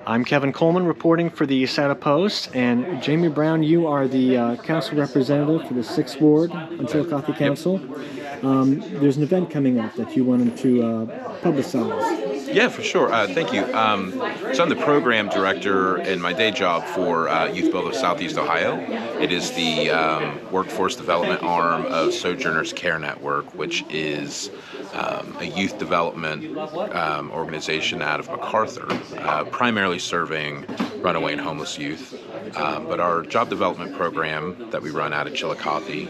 I'm Kevin Coleman reporting for the Santa Post, and Jamie Brown, you are the council representative for the 6th Ward on Chillicothe Council. There's an event coming up that you wanted to publicize. Yeah, for sure. Thank you. So I'm the program director in my day job for Youth Build of Southeast Ohio. It is the workforce development arm of Sojourners Care Network, which is a youth development organization out of MacArthur, primarily serving runaway and homeless youth. But our job development program that we run out of Chillicothe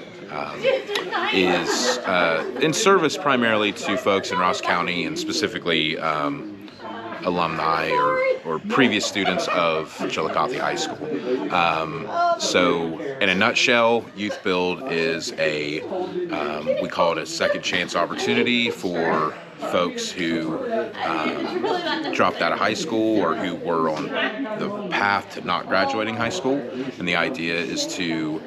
is in service primarily to folks in Ross County, and specifically alumni or previous students of Chillicothe High School. So in a nutshell, Youth Build is we call it a second chance opportunity for folks who dropped out of high school or who were on the path to not graduating high school. And the idea is to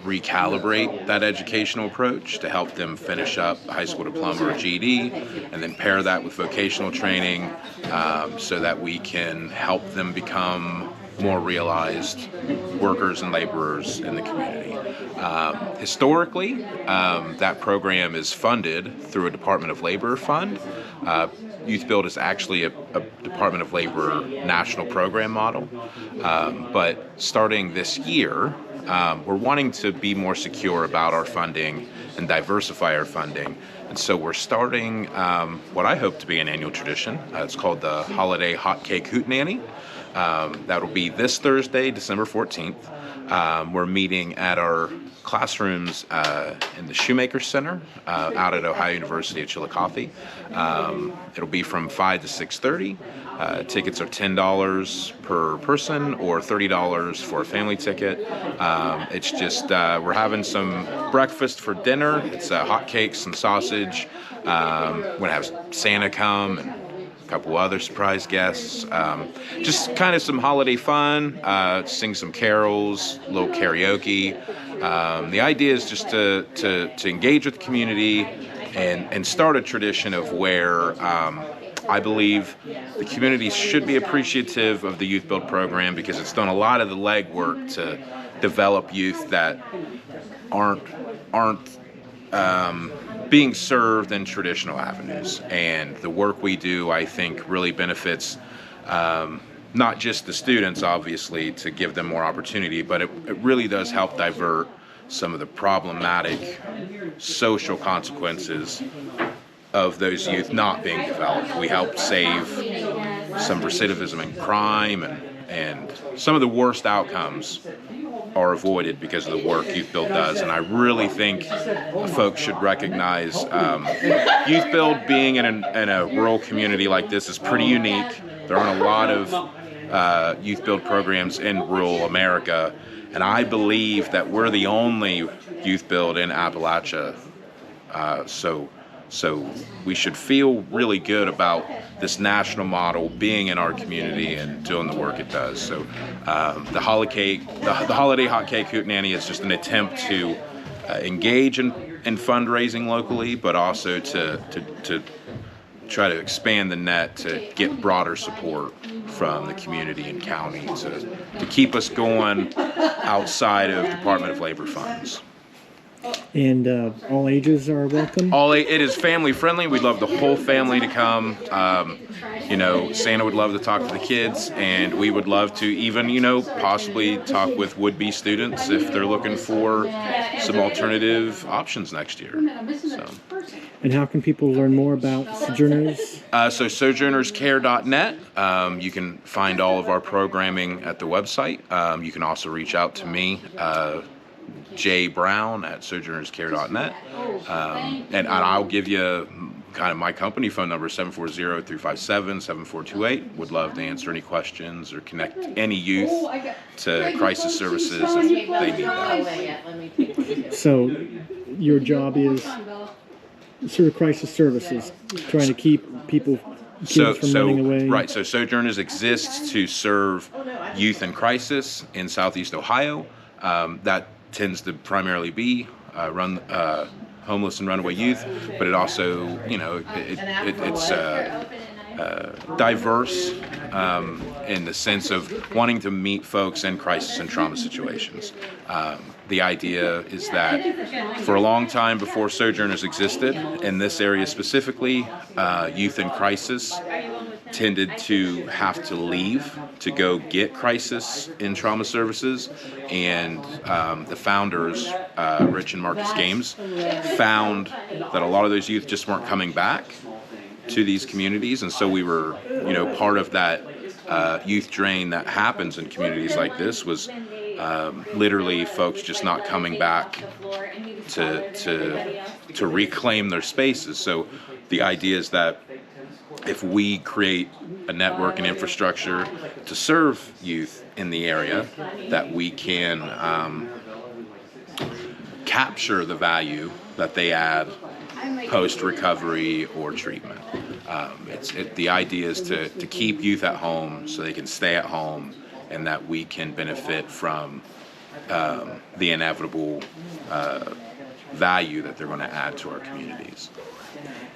recalibrate that educational approach to help them finish up a high school diploma or GED, and then pair that with vocational training so that we can help them become more realized workers and laborers in the community. Historically, that program is funded through a Department of Labor fund. Youth Build is actually a Department of Labor national program model, but starting this year, we're wanting to be more secure about our funding and diversify our funding. And so we're starting what I hope to be an annual tradition. It's called the Holiday Hotcake Hootenanny. That'll be this Thursday, December 14th. We're meeting at our classrooms in the Shoemaker Center out at Ohio University of Chillicothe. It'll be from 5 to 6:30. Tickets are $10 per person or $30 for a family ticket. It's just, we're having some breakfast for dinner. It's hotcakes and sausage. We're going to have Santa come and a couple other surprise guests. Just kind of some holiday fun, sing some carols, a little karaoke. The idea is just to engage with the community and start a tradition of where I believe the community should be appreciative of the Youth Build program, because it's done a lot of the legwork to develop youth that aren't being served in traditional avenues. And the work we do, I think, really benefits not just the students, obviously, to give them more opportunity, but it really does help divert some of the problematic social consequences of those youth not being developed. We help save some recidivism and crime, and some of the worst outcomes are avoided because of the work Youth Build does. And I really think folks should recognize Youth Build being in a rural community like this is pretty unique. There aren't a lot of Youth Build programs in rural America, and I believe that we're the only Youth Build in Appalachia. So we should feel really good about this national model being in our community and doing the work it does. So the Holiday Hotcake Hootenanny is just an attempt to engage in fundraising locally, but also to try to expand the net to get broader support from the community and county to keep us going outside of Department of Labor funds. And all ages are welcome? It is family friendly. We'd love the whole family to come. Santa would love to talk to the kids, and we would love to even, possibly talk with would-be students if they're looking for some alternative options next year. So. And how can people learn more about Sojourners? So sojournerscare.net. You can find all of our programming at the website. You can also reach out to me, J. Brown at sojournerscare.net, and I'll give you kind of my company phone number, 740-357-7428. Would love to answer any questions or connect any youth to crisis services if they need that. So your job is sort of crisis services, trying to keep kids from running away? Right, so Sojourners exists to serve youth in crisis in Southeast Ohio. That tends to primarily be homeless and runaway youth, but it also, it's diverse in the sense of wanting to meet folks in crisis and trauma situations. The idea is that for a long time before Sojourners existed, in this area specifically, youth in crisis tended to have to leave to go get crisis in trauma services, and the founders, Rich and Marcus Games, found that a lot of those youth just weren't coming back to these communities, and so we were, part of that youth drain that happens in communities like this was literally folks just not coming back to reclaim their spaces. So the idea is that if we create a network and infrastructure to serve youth in the area, that we can capture the value that they add post-recovery or treatment. The idea is to keep youth at home so they can stay at home, and that we can benefit from the inevitable value that they're going to add to our communities.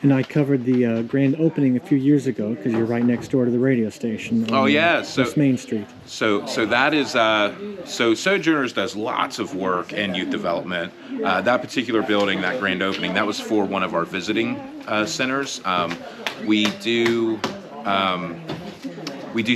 And I covered the grand opening a few years ago because you're right next door to the radio station. Oh yeah, so West Main Street. So that is so Sojourners does lots of work in youth development. That particular building, that grand opening, that was for one of our visiting centers. We do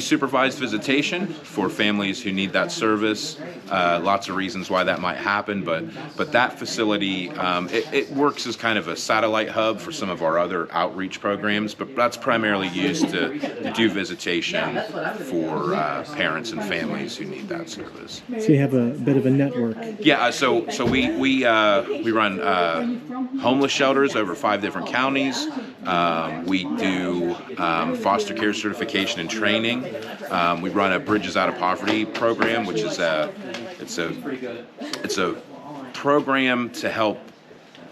supervised visitation for families who need that service. Lots of reasons why that might happen, but that facility, it works as kind of a satellite hub for some of our other outreach programs, but that's primarily used to do visitation for parents and families who need that service. So you have a bit of a network. Yeah, so we run homeless shelters over 5 different counties. We do foster care certification and training. We run a Bridges Out of Poverty program, which is it's a program to help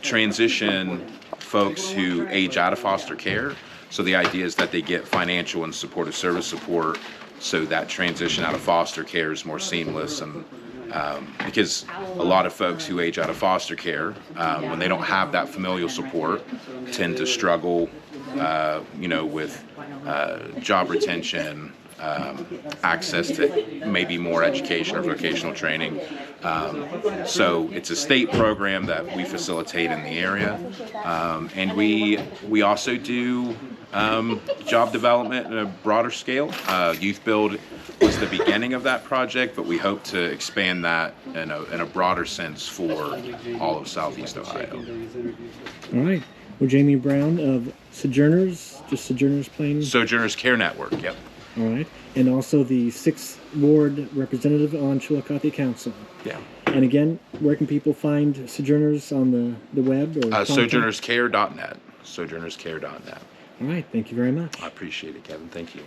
transition folks who age out of foster care. So the idea is that they get financial and supportive service support, so that transition out of foster care is more seamless. And because a lot of folks who age out of foster care, when they don't have that familial support, tend to struggle, with job retention, access to maybe more education or vocational training. So it's a state program that we facilitate in the area, and we also do job development in a broader scale. Youth Build was the beginning of that project, but we hope to expand that in a broader sense for all of Southeast Ohio. All right. Well, Jamie Brown of Sojourners, just Sojourners plain? Sojourners Care Network, yep. All right. And also the 6th Ward representative on Chillicothe Council. Yeah. And again, where can people find Sojourners on the web? Or Sojournerscare.net. Sojournerscare.net. All right. Thank you very much. I appreciate it, Kevin. Thank you.